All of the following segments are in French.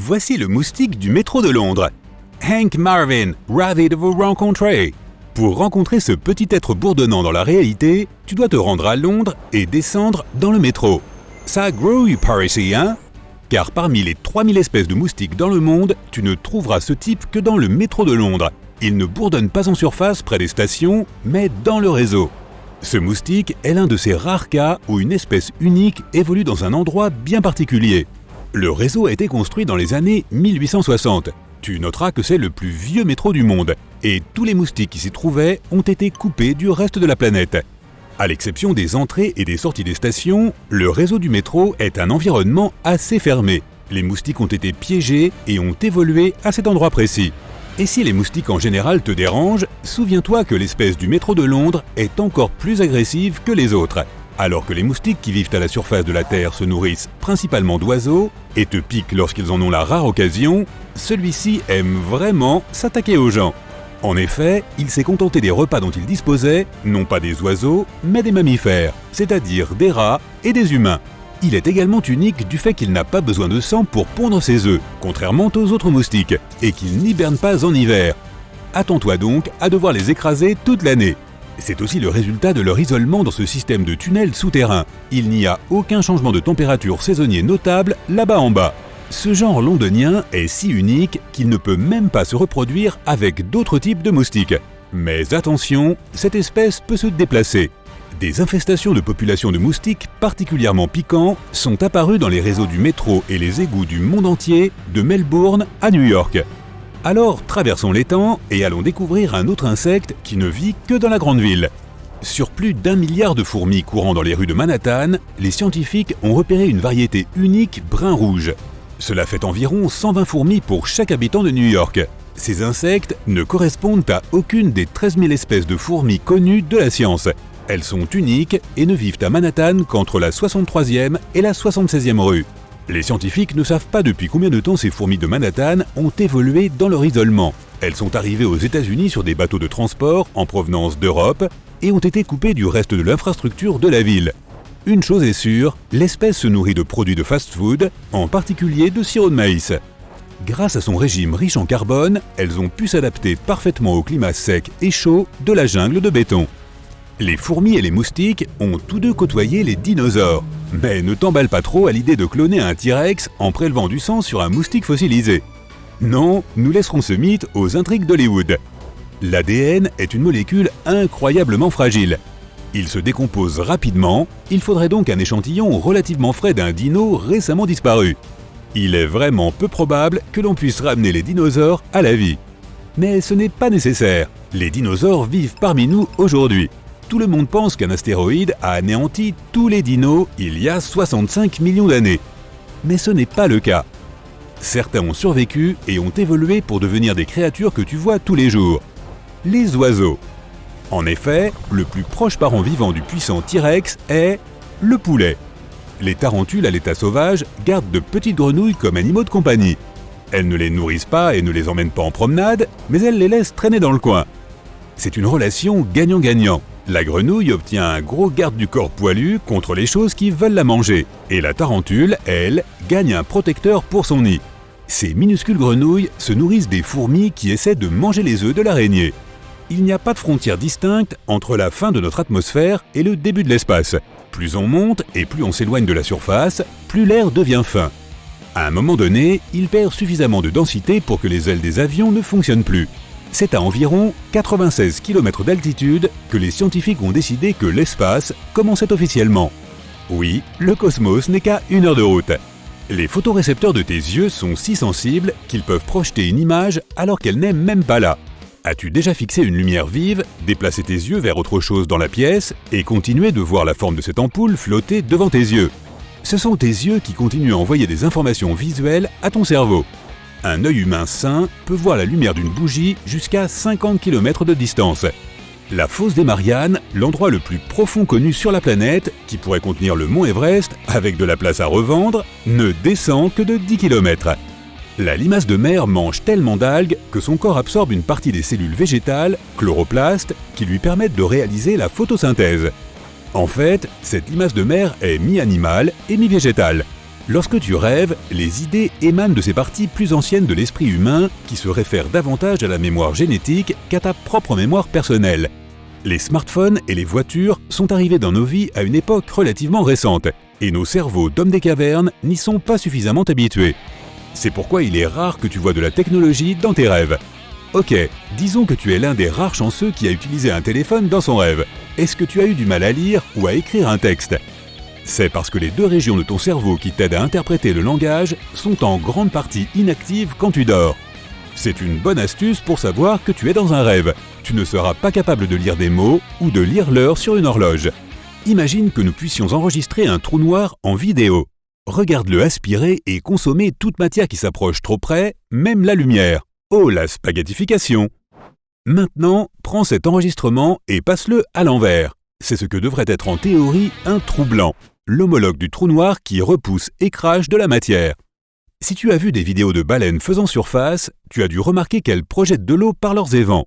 Voici le moustique du métro de Londres. Hank Marvin, ravi de vous rencontrer. Pour rencontrer ce petit être bourdonnant dans la réalité, tu dois te rendre à Londres et descendre dans le métro. Ça grouille par ici, hein? Car parmi les 3000 espèces de moustiques dans le monde, tu ne trouveras ce type que dans le métro de Londres. Il ne bourdonne pas en surface près des stations, mais dans le réseau. Ce moustique est l'un de ces rares cas où une espèce unique évolue dans un endroit bien particulier. Le réseau a été construit dans les années 1860. Tu noteras que c'est le plus vieux métro du monde, et tous les moustiques qui s'y trouvaient ont été coupés du reste de la planète. À l'exception des entrées et des sorties des stations, le réseau du métro est un environnement assez fermé. Les moustiques ont été piégés et ont évolué à cet endroit précis. Et si les moustiques en général te dérangent, souviens-toi que l'espèce du métro de Londres est encore plus agressive que les autres. Alors que les moustiques qui vivent à la surface de la Terre se nourrissent principalement d'oiseaux et te piquent lorsqu'ils en ont la rare occasion, celui-ci aime vraiment s'attaquer aux gens. En effet, il s'est contenté des repas dont il disposait, non pas des oiseaux, mais des mammifères, c'est-à-dire des rats et des humains. Il est également unique du fait qu'il n'a pas besoin de sang pour pondre ses œufs, contrairement aux autres moustiques, et qu'il n'hiberne pas en hiver. Attends-toi donc à devoir les écraser toute l'année. C'est aussi le résultat de leur isolement dans ce système de tunnels souterrains. Il n'y a aucun changement de température saisonnier notable là-bas en bas. Ce genre londonien est si unique qu'il ne peut même pas se reproduire avec d'autres types de moustiques. Mais attention, cette espèce peut se déplacer. Des infestations de populations de moustiques particulièrement piquants sont apparues dans les réseaux du métro et les égouts du monde entier, de Melbourne à New York. Alors traversons l'étang et allons découvrir un autre insecte qui ne vit que dans la grande ville. Sur plus d'1 milliard de fourmis courant dans les rues de Manhattan, les scientifiques ont repéré une variété unique brun-rouge. Cela fait environ 120 fourmis pour chaque habitant de New York. Ces insectes ne correspondent à aucune des 13 000 espèces de fourmis connues de la science. Elles sont uniques et ne vivent à Manhattan qu'entre la 63e et la 76e rue. Les scientifiques ne savent pas depuis combien de temps ces fourmis de Manhattan ont évolué dans leur isolement. Elles sont arrivées aux États-Unis sur des bateaux de transport en provenance d'Europe et ont été coupées du reste de l'infrastructure de la ville. Une chose est sûre, l'espèce se nourrit de produits de fast-food, en particulier de sirop de maïs. Grâce à son régime riche en carbone, elles ont pu s'adapter parfaitement au climat sec et chaud de la jungle de béton. Les fourmis et les moustiques ont tous deux côtoyé les dinosaures. Mais ne t'emballe pas trop à l'idée de cloner un T-Rex en prélevant du sang sur un moustique fossilisé. Non, nous laisserons ce mythe aux intrigues d'Hollywood. L'ADN est une molécule incroyablement fragile. Il se décompose rapidement, il faudrait donc un échantillon relativement frais d'un dino récemment disparu. Il est vraiment peu probable que l'on puisse ramener les dinosaures à la vie. Mais ce n'est pas nécessaire, les dinosaures vivent parmi nous aujourd'hui. Tout le monde pense qu'un astéroïde a anéanti tous les dinos il y a 65 millions d'années. Mais ce n'est pas le cas. Certains ont survécu et ont évolué pour devenir des créatures que tu vois tous les jours. Les oiseaux. En effet, le plus proche parent vivant du puissant T-Rex est le poulet. Les tarentules à l'état sauvage gardent de petites grenouilles comme animaux de compagnie. Elles ne les nourrissent pas et ne les emmènent pas en promenade, mais elles les laissent traîner dans le coin. C'est une relation gagnant-gagnant. La grenouille obtient un gros garde du corps poilu contre les choses qui veulent la manger, et la tarentule, elle, gagne un protecteur pour son nid. Ces minuscules grenouilles se nourrissent des fourmis qui essaient de manger les œufs de l'araignée. Il n'y a pas de frontière distincte entre la fin de notre atmosphère et le début de l'espace. Plus on monte et plus on s'éloigne de la surface, plus l'air devient fin. À un moment donné, il perd suffisamment de densité pour que les ailes des avions ne fonctionnent plus. C'est à environ 96 km d'altitude que les scientifiques ont décidé que l'espace commençait officiellement. Oui, le cosmos n'est qu'à 1 heure de route. Les photorécepteurs de tes yeux sont si sensibles qu'ils peuvent projeter une image alors qu'elle n'est même pas là. As-tu déjà fixé une lumière vive, déplacé tes yeux vers autre chose dans la pièce et continué de voir la forme de cette ampoule flotter devant tes yeux? Ce sont tes yeux qui continuent à envoyer des informations visuelles à ton cerveau. Un œil humain sain peut voir la lumière d'une bougie jusqu'à 50 km de distance. La fosse des Mariannes, l'endroit le plus profond connu sur la planète, qui pourrait contenir le mont Everest avec de la place à revendre, ne descend que de 10 km. La limace de mer mange tellement d'algues que son corps absorbe une partie des cellules végétales, chloroplastes, qui lui permettent de réaliser la photosynthèse. En fait, cette limace de mer est mi-animale et mi-végétale. Lorsque tu rêves, les idées émanent de ces parties plus anciennes de l'esprit humain qui se réfèrent davantage à la mémoire génétique qu'à ta propre mémoire personnelle. Les smartphones et les voitures sont arrivés dans nos vies à une époque relativement récente, et nos cerveaux d'hommes des cavernes n'y sont pas suffisamment habitués. C'est pourquoi il est rare que tu vois de la technologie dans tes rêves. Ok, disons que tu es l'un des rares chanceux qui a utilisé un téléphone dans son rêve. Est-ce que tu as eu du mal à lire ou à écrire un texte ? C'est parce que les deux régions de ton cerveau qui t'aident à interpréter le langage sont en grande partie inactives quand tu dors. C'est une bonne astuce pour savoir que tu es dans un rêve. Tu ne seras pas capable de lire des mots ou de lire l'heure sur une horloge. Imagine que nous puissions enregistrer un trou noir en vidéo. Regarde-le aspirer et consommer toute matière qui s'approche trop près, même la lumière. Oh, la spaghettification! Maintenant, prends cet enregistrement et passe-le à l'envers. C'est ce que devrait être en théorie un trou blanc, l'homologue du trou noir qui repousse et crache de la matière. Si tu as vu des vidéos de baleines faisant surface, tu as dû remarquer qu'elles projettent de l'eau par leurs évents.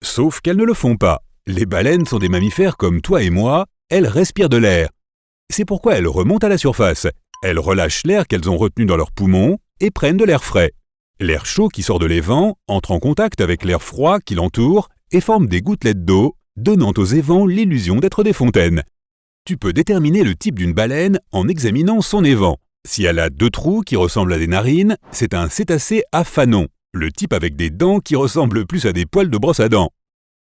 Sauf qu'elles ne le font pas. Les baleines sont des mammifères comme toi et moi, elles respirent de l'air. C'est pourquoi elles remontent à la surface. Elles relâchent l'air qu'elles ont retenu dans leurs poumons et prennent de l'air frais. L'air chaud qui sort de l'évent entre en contact avec l'air froid qui l'entoure et forme des gouttelettes d'eau, donnant aux évents l'illusion d'être des fontaines. Tu peux déterminer le type d'une baleine en examinant son évent. Si elle a 2 trous qui ressemblent à des narines, c'est un cétacé à fanon, le type avec des dents qui ressemblent plus à des poils de brosse à dents.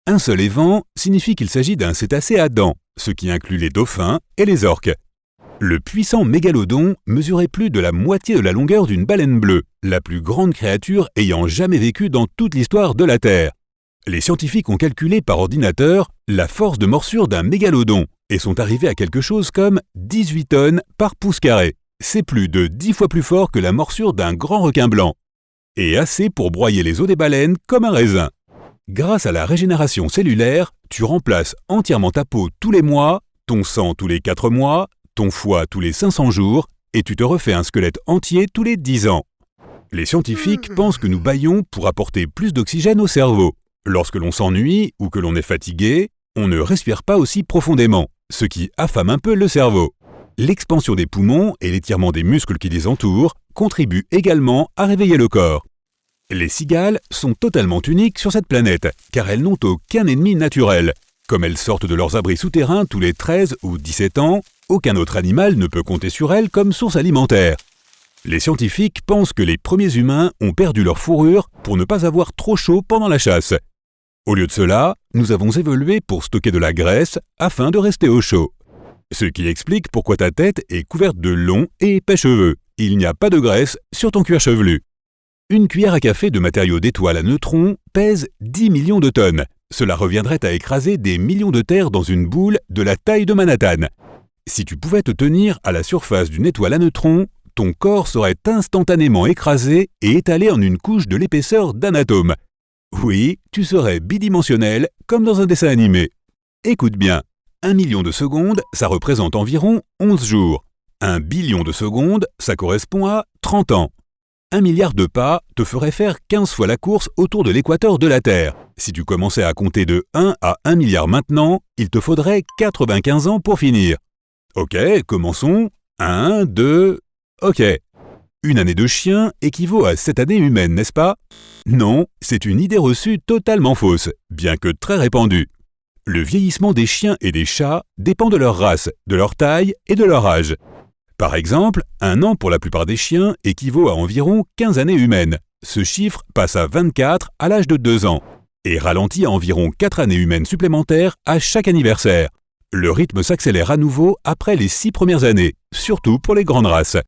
Un seul évent signifie qu'il s'agit d'un cétacé à dents, ce qui inclut les dauphins et les orques. Le puissant mégalodon mesurait plus de la moitié de la longueur d'une baleine bleue, la plus grande créature ayant jamais vécu dans toute l'histoire de la Terre. Les scientifiques ont calculé par ordinateur la force de morsure d'un mégalodon et sont arrivés à quelque chose comme 18 tonnes par pouce carré. C'est plus de 10 fois plus fort que la morsure d'un grand requin blanc. Et assez pour broyer les os des baleines comme un raisin. Grâce à la régénération cellulaire, tu remplaces entièrement ta peau tous les mois, ton sang tous les 4 mois, ton foie tous les 500 jours, et tu te refais un squelette entier tous les 10 ans. Les scientifiques pensent que nous bâillons pour apporter plus d'oxygène au cerveau. Lorsque l'on s'ennuie ou que l'on est fatigué, on ne respire pas aussi profondément, ce qui affame un peu le cerveau. L'expansion des poumons et l'étirement des muscles qui les entourent contribuent également à réveiller le corps. Les cigales sont totalement uniques sur cette planète, car elles n'ont aucun ennemi naturel. Comme elles sortent de leurs abris souterrains tous les 13 ou 17 ans, aucun autre animal ne peut compter sur elles comme source alimentaire. Les scientifiques pensent que les premiers humains ont perdu leur fourrure pour ne pas avoir trop chaud pendant la chasse. Au lieu de cela, nous avons évolué pour stocker de la graisse afin de rester au chaud. Ce qui explique pourquoi ta tête est couverte de longs et épais cheveux. Il n'y a pas de graisse sur ton cuir chevelu. Une cuillère à café de matériaux d'étoiles à neutrons pèse 10 millions de tonnes. Cela reviendrait à écraser des millions de terres dans une boule de la taille de Manhattan. Si tu pouvais te tenir à la surface d'une étoile à neutrons, ton corps serait instantanément écrasé et étalé en une couche de l'épaisseur d'un atome. Oui, tu serais bidimensionnel comme dans un dessin animé. Écoute bien, 1 million de secondes, ça représente environ 11 jours. 1 billion de secondes, ça correspond à 30 ans. 1 milliard de pas te ferait faire 15 fois la course autour de l'équateur de la Terre. Si tu commençais à compter de 1 à 1 milliard maintenant, il te faudrait 95 ans pour finir. Ok, commençons. 1, 2... Ok. Une année de chien équivaut à 7 années humaines, n'est-ce pas? Non, c'est une idée reçue totalement fausse, bien que très répandue. Le vieillissement des chiens et des chats dépend de leur race, de leur taille et de leur âge. Par exemple, 1 an pour la plupart des chiens équivaut à environ 15 années humaines. Ce chiffre passe à 24 à l'âge de 2 ans et ralentit à environ 4 années humaines supplémentaires à chaque anniversaire. Le rythme s'accélère à nouveau après les 6 premières années, surtout pour les grandes races.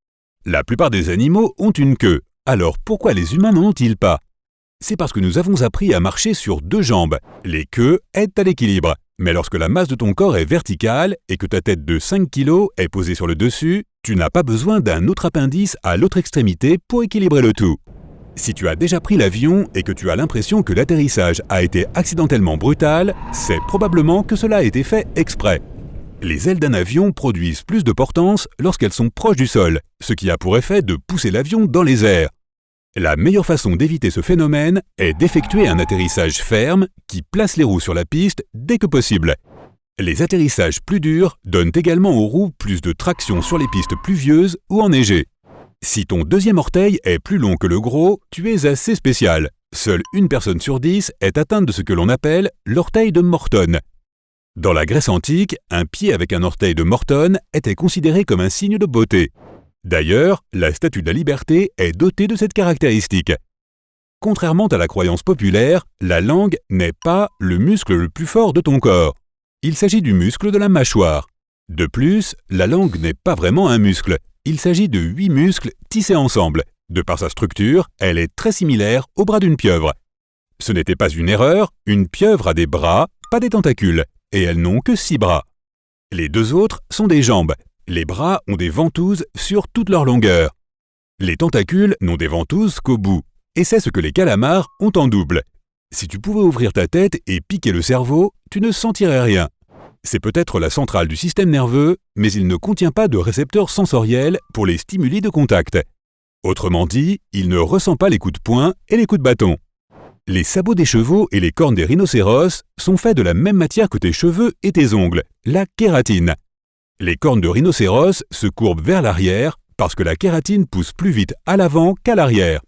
La plupart des animaux ont une queue, alors pourquoi les humains n'en ont-ils pas? C'est parce que nous avons appris à marcher sur 2 jambes. Les queues aident à l'équilibre. Mais lorsque la masse de ton corps est verticale et que ta tête de 5 kg est posée sur le dessus, tu n'as pas besoin d'un autre appendice à l'autre extrémité pour équilibrer le tout. Si tu as déjà pris l'avion et que tu as l'impression que l'atterrissage a été accidentellement brutal, c'est probablement que cela a été fait exprès. Les ailes d'un avion produisent plus de portance lorsqu'elles sont proches du sol, ce qui a pour effet de pousser l'avion dans les airs. La meilleure façon d'éviter ce phénomène est d'effectuer un atterrissage ferme qui place les roues sur la piste dès que possible. Les atterrissages plus durs donnent également aux roues plus de traction sur les pistes pluvieuses ou enneigées. Si ton deuxième orteil est plus long que le gros, tu es assez spécial. Seule une personne sur 10 est atteinte de ce que l'on appelle l'orteil de Morton. Dans la Grèce antique, un pied avec un orteil de Morton était considéré comme un signe de beauté. D'ailleurs, la Statue de la Liberté est dotée de cette caractéristique. Contrairement à la croyance populaire, la langue n'est pas le muscle le plus fort de ton corps. Il s'agit du muscle de la mâchoire. De plus, la langue n'est pas vraiment un muscle. Il s'agit de 8 muscles tissés ensemble. De par sa structure, elle est très similaire au bras d'une pieuvre. Ce n'était pas une erreur, une pieuvre a des bras, pas des tentacules, et elles n'ont que 6 bras. Les 2 autres sont des jambes. Les bras ont des ventouses sur toute leur longueur. Les tentacules n'ont des ventouses qu'au bout, et c'est ce que les calamars ont en double. Si tu pouvais ouvrir ta tête et piquer le cerveau, tu ne sentirais rien. C'est peut-être la centrale du système nerveux, mais il ne contient pas de récepteurs sensoriels pour les stimuli de contact. Autrement dit, il ne ressent pas les coups de poing et les coups de bâton. Les sabots des chevaux et les cornes des rhinocéros sont faits de la même matière que tes cheveux et tes ongles, la kératine. Les cornes de rhinocéros se courbent vers l'arrière parce que la kératine pousse plus vite à l'avant qu'à l'arrière.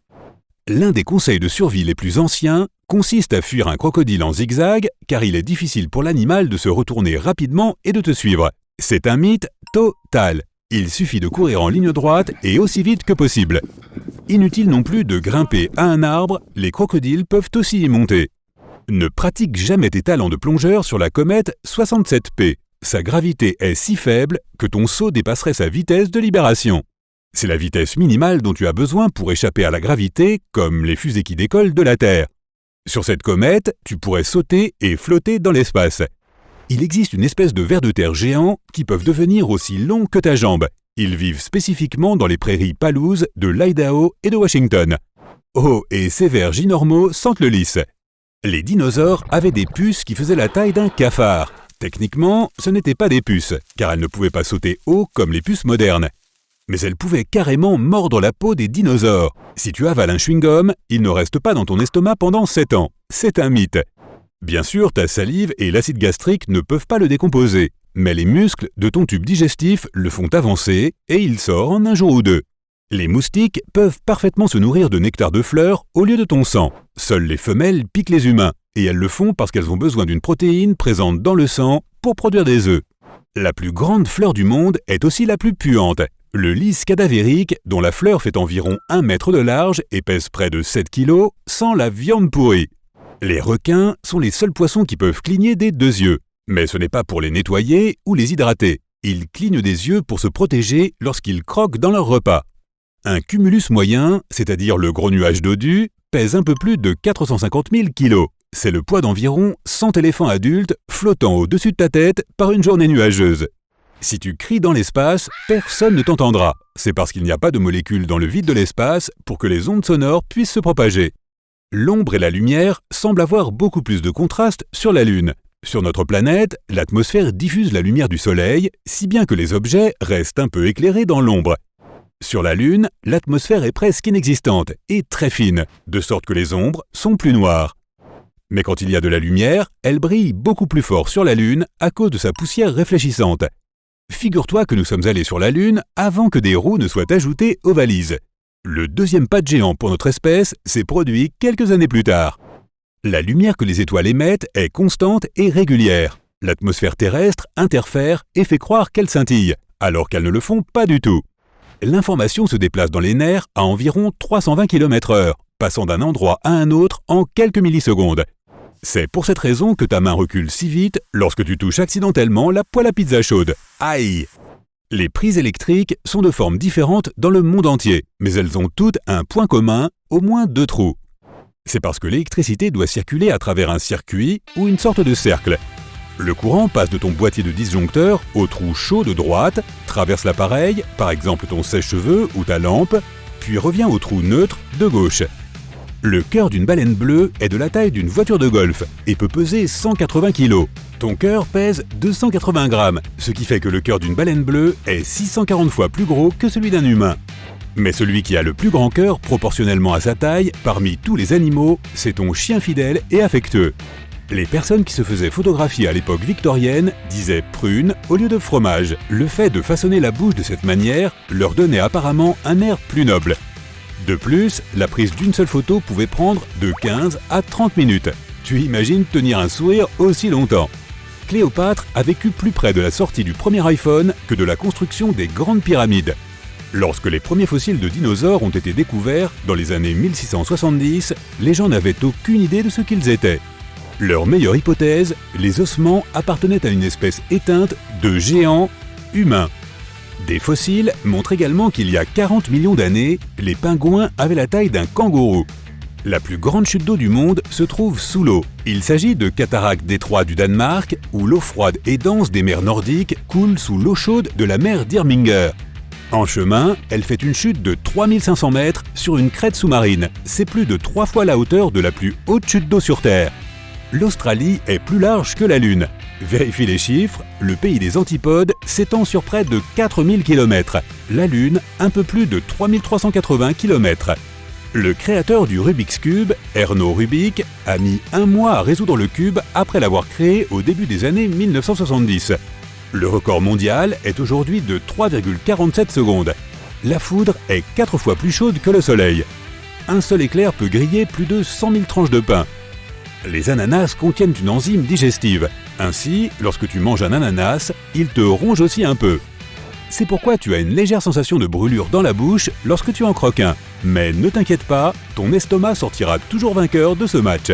L'un des conseils de survie les plus anciens consiste à fuir un crocodile en zigzag car il est difficile pour l'animal de se retourner rapidement et de te suivre. C'est un mythe total. Il suffit de courir en ligne droite et aussi vite que possible. Inutile non plus de grimper à un arbre, les crocodiles peuvent aussi y monter. Ne pratique jamais tes talents de plongeur sur la comète 67P. Sa gravité est si faible que ton saut dépasserait sa vitesse de libération. C'est la vitesse minimale dont tu as besoin pour échapper à la gravité, comme les fusées qui décollent de la Terre. Sur cette comète, tu pourrais sauter et flotter dans l'espace. Il existe une espèce de vers de terre géants qui peuvent devenir aussi longs que ta jambe. Ils vivent spécifiquement dans les prairies palouses de l'Idaho et de Washington. Oh, et ces vers ginormaux sentent le lys. Les dinosaures avaient des puces qui faisaient la taille d'un cafard. Techniquement, ce n'étaient pas des puces, car elles ne pouvaient pas sauter haut comme les puces modernes. Mais elles pouvaient carrément mordre la peau des dinosaures. Si tu avales un chewing-gum, il ne reste pas dans ton estomac pendant 7 ans. C'est un mythe. Bien sûr, ta salive et l'acide gastrique ne peuvent pas le décomposer, mais les muscles de ton tube digestif le font avancer et il sort en un jour ou 2. Les moustiques peuvent parfaitement se nourrir de nectar de fleurs au lieu de ton sang. Seules les femelles piquent les humains, et elles le font parce qu'elles ont besoin d'une protéine présente dans le sang pour produire des œufs. La plus grande fleur du monde est aussi la plus puante. Le lys cadavérique, dont la fleur fait environ 1 mètre de large et pèse près de 7 kg, sent la viande pourrie. Les requins sont les seuls poissons qui peuvent cligner des 2 yeux. Mais ce n'est pas pour les nettoyer ou les hydrater. Ils clignent des yeux pour se protéger lorsqu'ils croquent dans leur repas. Un cumulus moyen, c'est-à-dire le gros nuage dodu, pèse un peu plus de 450 000 kg. C'est le poids d'environ 100 éléphants adultes flottant au-dessus de ta tête par une journée nuageuse. Si tu cries dans l'espace, personne ne t'entendra. C'est parce qu'il n'y a pas de molécules dans le vide de l'espace pour que les ondes sonores puissent se propager. L'ombre et la lumière semblent avoir beaucoup plus de contraste sur la Lune. Sur notre planète, l'atmosphère diffuse la lumière du Soleil, si bien que les objets restent un peu éclairés dans l'ombre. Sur la Lune, l'atmosphère est presque inexistante et très fine, de sorte que les ombres sont plus noires. Mais quand il y a de la lumière, elle brille beaucoup plus fort sur la Lune à cause de sa poussière réfléchissante. Figure-toi que nous sommes allés sur la Lune avant que des roues ne soient ajoutées aux valises. Le deuxième pas de géant pour notre espèce s'est produit quelques années plus tard. La lumière que les étoiles émettent est constante et régulière. L'atmosphère terrestre interfère et fait croire qu'elles scintillent, alors qu'elles ne le font pas du tout. L'information se déplace dans les nerfs à environ 320 km/h, passant d'un endroit à un autre en quelques millisecondes. C'est pour cette raison que ta main recule si vite lorsque tu touches accidentellement la poêle à pizza chaude. Aïe! Les prises électriques sont de formes différentes dans le monde entier, mais elles ont toutes un point commun, au moins 2 trous. C'est parce que l'électricité doit circuler à travers un circuit ou une sorte de cercle. Le courant passe de ton boîtier de disjoncteur au trou chaud de droite, traverse l'appareil, par exemple ton sèche-cheveux ou ta lampe, puis revient au trou neutre de gauche. Le cœur d'une baleine bleue est de la taille d'une voiture de golf et peut peser 180 kg. Ton cœur pèse 280 grammes, ce qui fait que le cœur d'une baleine bleue est 640 fois plus gros que celui d'un humain. Mais celui qui a le plus grand cœur proportionnellement à sa taille, parmi tous les animaux, c'est ton chien fidèle et affectueux. Les personnes qui se faisaient photographier à l'époque victorienne disaient prune au lieu de fromage. Le fait de façonner la bouche de cette manière leur donnait apparemment un air plus noble. De plus, la prise d'une seule photo pouvait prendre de 15 à 30 minutes. Tu imagines tenir un sourire aussi longtemps? Cléopâtre a vécu plus près de la sortie du premier iPhone que de la construction des grandes pyramides. Lorsque les premiers fossiles de dinosaures ont été découverts dans les années 1670, les gens n'avaient aucune idée de ce qu'ils étaient. Leur meilleure hypothèse, les ossements appartenaient à une espèce éteinte de géants humains. Des fossiles montrent également qu'il y a 40 millions d'années, les pingouins avaient la taille d'un kangourou. La plus grande chute d'eau du monde se trouve sous l'eau. Il s'agit de Cataracte détroit du Danemark, où l'eau froide et dense des mers nordiques coule sous l'eau chaude de la mer d'Irminger. En chemin, elle fait une chute de 3500 mètres sur une crête sous-marine. C'est plus de 3 fois la hauteur de la plus haute chute d'eau sur Terre. L'Australie est plus large que la Lune. Vérifie les chiffres, le pays des antipodes s'étend sur près de 4000 km. La Lune, un peu plus de 3380 km. Le créateur du Rubik's Cube, Erno Rubik, a mis 1 mois à résoudre le cube après l'avoir créé au début des années 1970. Le record mondial est aujourd'hui de 3,47 secondes. La foudre est 4 fois plus chaude que le soleil. Un seul éclair peut griller plus de 100 000 tranches de pain. Les ananas contiennent une enzyme digestive. Ainsi, lorsque tu manges un ananas, il te ronge aussi un peu. C'est pourquoi tu as une légère sensation de brûlure dans la bouche lorsque tu en croques un. Mais ne t'inquiète pas, ton estomac sortira toujours vainqueur de ce match.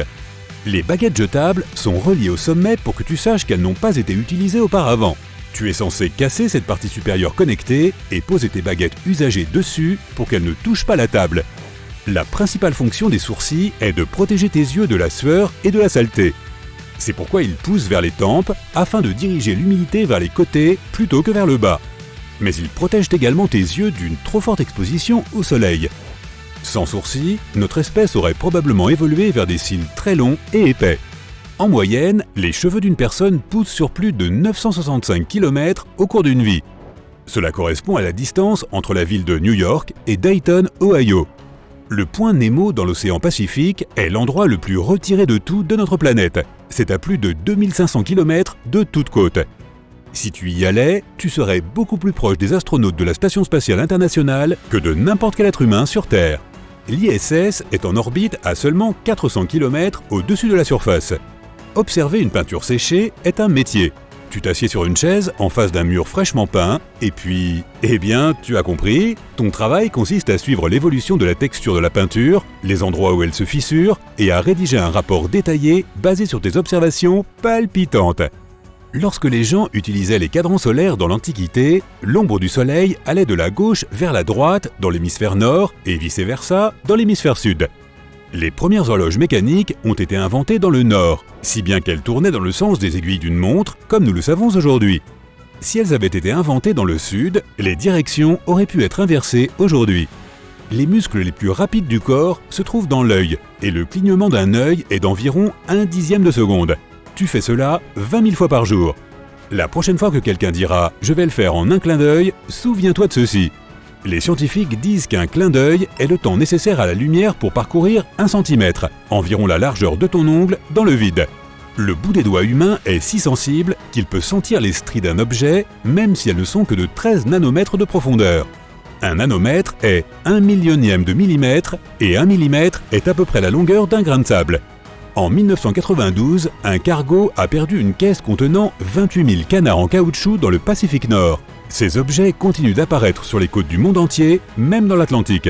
Les baguettes jetables sont reliées au sommet pour que tu saches qu'elles n'ont pas été utilisées auparavant. Tu es censé casser cette partie supérieure connectée et poser tes baguettes usagées dessus pour qu'elles ne touchent pas la table. La principale fonction des sourcils est de protéger tes yeux de la sueur et de la saleté. C'est pourquoi ils poussent vers les tempes afin de diriger l'humidité vers les côtés plutôt que vers le bas. Mais ils protègent également tes yeux d'une trop forte exposition au soleil. Sans sourcils, notre espèce aurait probablement évolué vers des cils très longs et épais. En moyenne, les cheveux d'une personne poussent sur plus de 965 km au cours d'une vie. Cela correspond à la distance entre la ville de New York et Dayton, Ohio. Le point Nemo dans l'océan Pacifique est l'endroit le plus retiré de tout de notre planète. C'est à plus de 2500 km de toute côte. Si tu y allais, tu serais beaucoup plus proche des astronautes de la Station spatiale internationale que de n'importe quel être humain sur Terre. L'ISS est en orbite à seulement 400 km au-dessus de la surface. Observer une peinture séchée est un métier. Tu t'assieds sur une chaise en face d'un mur fraîchement peint et puis, tu as compris, ton travail consiste à suivre l'évolution de la texture de la peinture, les endroits où elle se fissure et à rédiger un rapport détaillé basé sur tes observations palpitantes. Lorsque les gens utilisaient les cadrans solaires dans l'Antiquité, l'ombre du soleil allait de la gauche vers la droite dans l'hémisphère nord et vice-versa dans l'hémisphère sud. Les premières horloges mécaniques ont été inventées dans le nord, si bien qu'elles tournaient dans le sens des aiguilles d'une montre, comme nous le savons aujourd'hui. Si elles avaient été inventées dans le sud, les directions auraient pu être inversées aujourd'hui. Les muscles les plus rapides du corps se trouvent dans l'œil, et le clignement d'un œil est d'environ 1/10 de seconde. Tu fais cela 20 000 fois par jour. La prochaine fois que quelqu'un dira « je vais le faire en un clin d'œil », souviens-toi de ceci. Les scientifiques disent qu'un clin d'œil est le temps nécessaire à la lumière pour parcourir 1 cm, environ la largeur de ton ongle, dans le vide. Le bout des doigts humains est si sensible qu'il peut sentir les stries d'un objet, même si elles ne sont que de 13 nanomètres de profondeur. Un nanomètre est 1 millionième de millimètre et 1 millimètre est à peu près la longueur d'un grain de sable. En 1992, un cargo a perdu une caisse contenant 28 000 canards en caoutchouc dans le Pacifique Nord. Ces objets continuent d'apparaître sur les côtes du monde entier, même dans l'Atlantique.